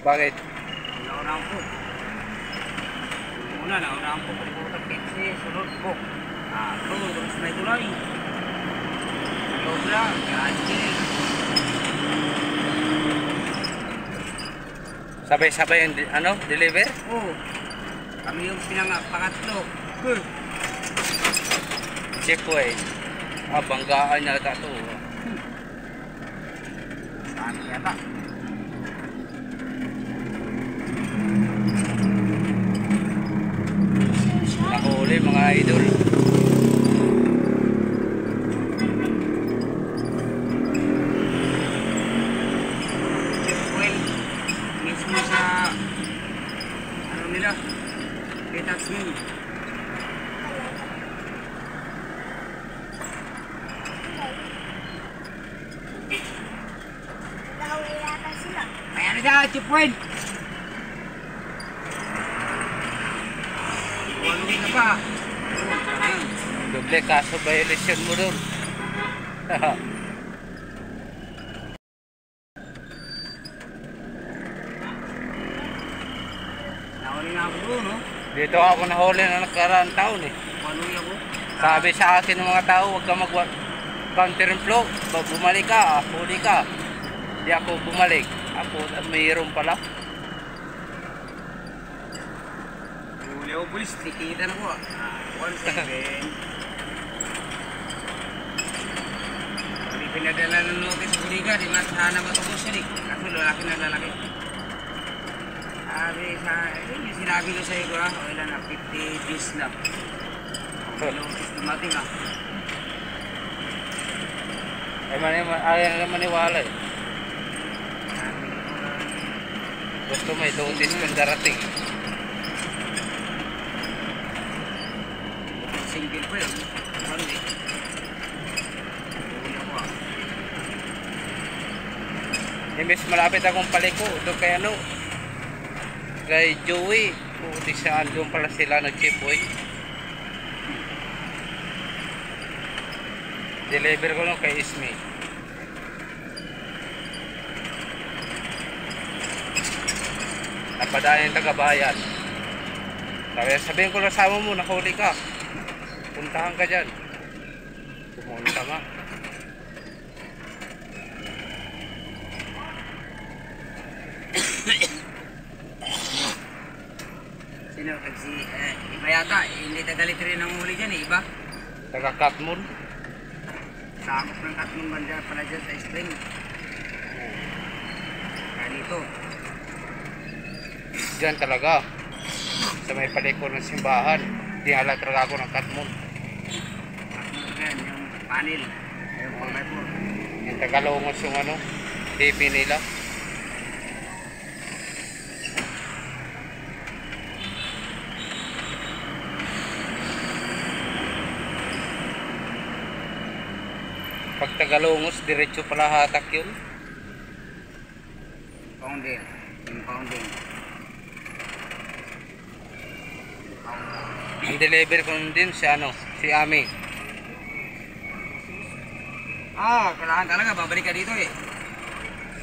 Bakit? Naunang po. Una, naunang po kung putak kitsi, sunod po. Terus may tulay. Sobra, ganyan. Sabay-sabay yung deliver? Oo. Kami yung pangatlo. Chipway. Banggaan niya ata ito. Saan yata? Nakuli mga idol. Chipway. Mismo sa ano nila? Detachment. Ayan na, Chipway. Walungin na pa. Doble kaso violation mo doon. Nahuli na ako doon, no? Dito ako nahuli na nakaraang taon eh. Walungin ako. Sabi sa akin ng mga tao, huwag ka mag-counter flow. Bumalik ka, huli ka. Hindi ako bumalik. Ako, mayroon pala. Huli ako, pulis. Tikita na ko. 1-7. Hindi pinadala ng notice huli ka. Di masana matubos siya eh. Kasi lalaki na lalaki. Sabi sa, yung sinabi ko sa iyo ha. Okay lang na, 50 days na. Notice dumating ha. Ayaw maniwala eh. Sabi ko Gusto may notice kung darating. single pa yun. Ano eh. Huli ako ha. Imbes malapit akong paliko, doon kay kay Joey. Puti saan doon pala sila nag-chipway. Deliver ko lang kay Ismi. Napadayan yung taga-bayan. Sabihin ko lang sama mo, nahuli ka. Puntahan ka dyan. Pumunta nga. Sino? Iba yata. Hindi tagalit rin ang huli dyan eh. Iba. Taga-Katmon. Sakop ng Katmon banda pala dyan sa spring. Kaya dito. Diyan talaga. Sa may paliko ng simbahan. Dinala talaga ako ng Katmon. Katmon yan. Yung panel. Yung pang-report. Yung tagalongos yung TV nila. Pag tagalongos, diretso pala hatak yun. Pounding. Yung pounding. Ang deliver ko din si si Ami. Kailangan talaga. Babalik ka dito eh.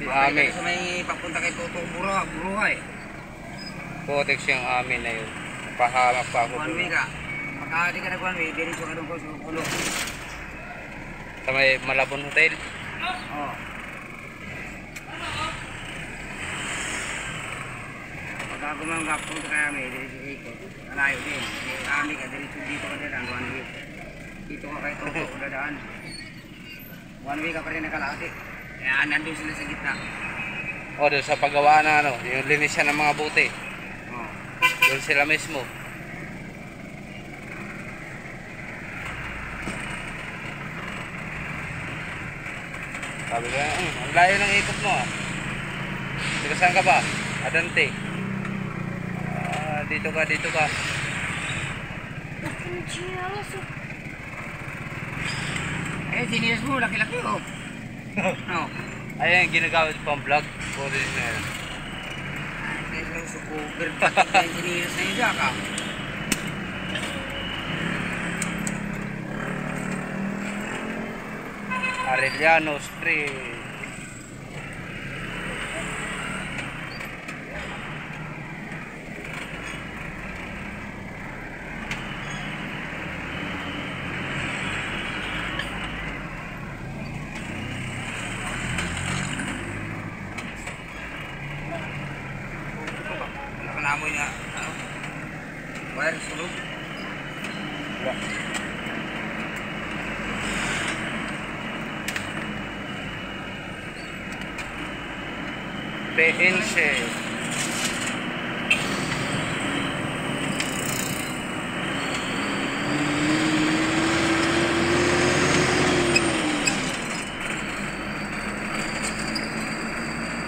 Si Babalik Ami. ka sa may papunta kay Toto Buruha eh. Kotex yung Ami na yun. Pahamak pa ako One way doon. ka. Pagka di ka nag-one way, diretso ka doon ko sa pulo. Sa may Malabon Hotel. Oo. Pagka gumanggap, punta kaya may diretso ikot. Malayo din. Kami ka, diretso dito ka din. One way. Dito ka kay Toto, dadaan. One way ka pa rin nakalati. Kaya nandun sila sa gitna. O doon sa paggawa na yung linisan ng mga buti. Oo. Doon sila mismo. Sabi ko, ang layo ng ikot mo ah. Dito saan ka ba? Adante. Dito ka, dito ka. Sinilas mo, laki-laki oh. Oo. Ayan yung ginagamit pang vlog. Pwede na yan. Kaya sa cover pa yung sinilas na yun dyan ka. Arellano Street. niya. Ano? Wire sulog. Wala. PNC.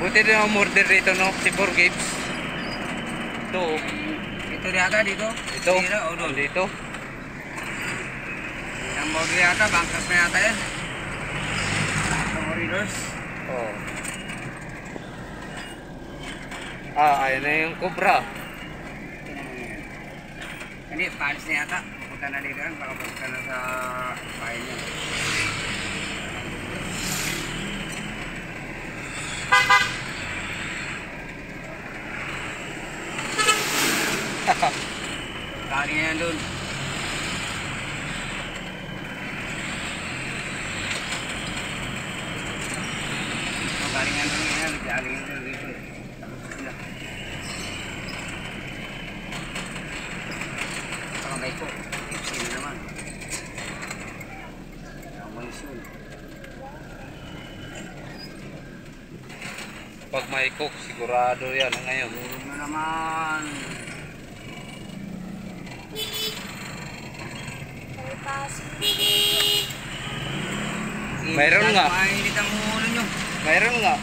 Buti din ang murder dito, no? Si 4 Gibbs. Ito. Ito yata dito. Ito. Sira o doon. Dito. Ang border yata, bangkas na yata yan. Ang corridors. Oh. Ayan na yung Cobra. Hindi, paalis na yata. Punta na dito yan, baka punta na sa bahay niya. Galing na yan doon. Galing yan doon yan, galing yan doon dito. Tapos sila. Pakabay ko, sino naman. Ang malusyon. Pag may cook, sigurado yan ngayon. Durog na naman. Mayroon nga. Mainit ang ulo nyo. Mayroon nga.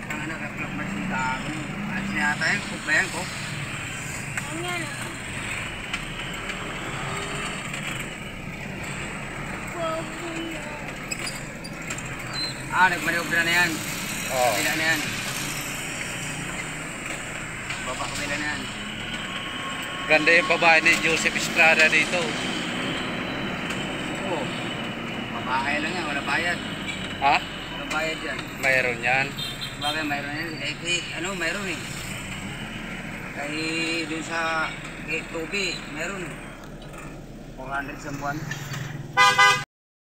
Ang anak at plak masita ako. Alis na yata yan, cook ba yan, cook? Nagmaniobra na yan. Oh. Kabila na yan. Baba kabila na yan. Ganda yung babae ni Joseph Estrada dito. Oo. Mabahay lang yan, wala bayad. Ha? Wala bayad yan. Mayroon yan. Bagay mayroon yan. Mayroon eh. Kay dun sa Tubi, mayroon eh. 400 sa buwan.